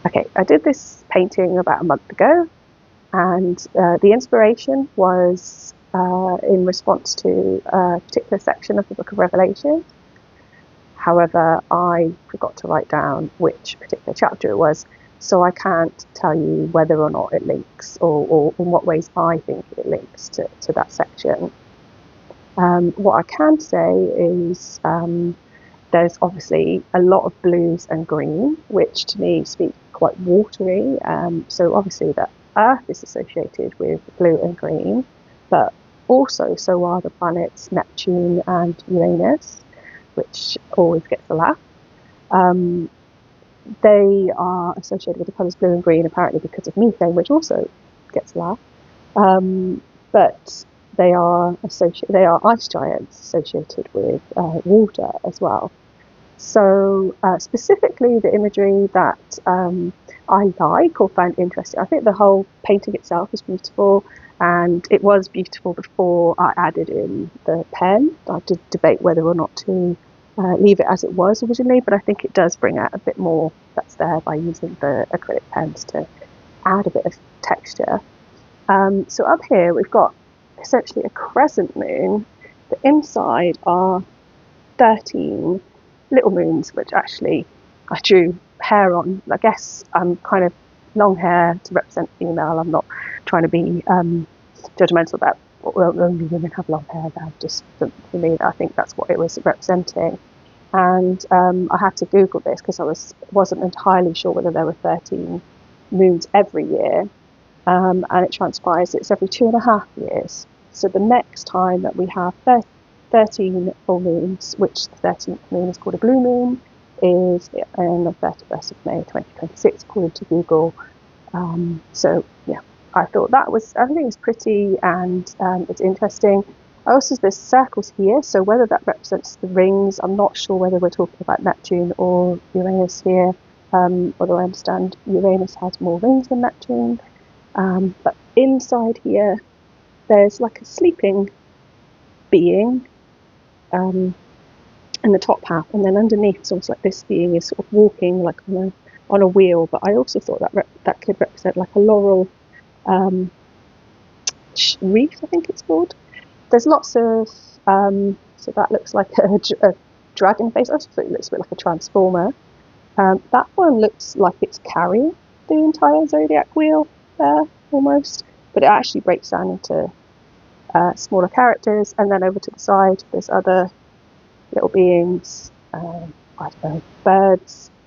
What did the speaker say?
Okay, I did this painting about a month ago, and the inspiration was in response to a particular section of the Book of Revelation. However, I forgot to write down which particular chapter it was, so I can't tell you whether or not it links, or in what ways I think it links to that section. What I can say is there's obviously a lot of blues and green, which to me speak quite watery. So obviously the Earth is associated with blue and green, but also so are the planets Neptune and Uranus, which always gets a laugh. They are associated with the colours blue and green apparently because of methane, which also gets a laugh. But they are ice giants associated with water as well. So specifically the imagery that I like or find interesting, I think the whole painting itself is beautiful, and it was beautiful before I added in the pen. I did debate whether or not to leave it as it was originally, but I think it does bring out a bit more that's there by using the acrylic pens to add a bit of texture. So up here we've got essentially a crescent moon. The inside are 13 little moons, which actually I drew hair on. I guess I'm kind of long hair to represent female. I'm not trying to be judgmental about only women have long hair now. Just for me, I think that's what it was representing. And I had to Google this because I wasn't entirely sure whether there were 13 moons every year. And it transpires it's every 2.5 years. So the next time that we have 13 full moons, which the 13th moon is called a blue moon, is on the 31st of May 2026, according to Google. So yeah, I think it's pretty, and it's interesting. Also, there's circles here, so whether that represents the rings, I'm not sure whether we're talking about Neptune or Uranus here, although I understand Uranus has more rings than Neptune. But inside here, there's like a sleeping being in the top half, and then underneath it's almost like this being is sort of walking like on a wheel. But I also thought that could represent like a laurel wreath, I think it's called. There's lots of so that looks like a dragon face. I also thought it looks a bit like a transformer. That one looks like it's carrying the entire zodiac wheel there almost, but it actually breaks down into smaller characters, and then over to the side there's other little beings, I don't know, birds,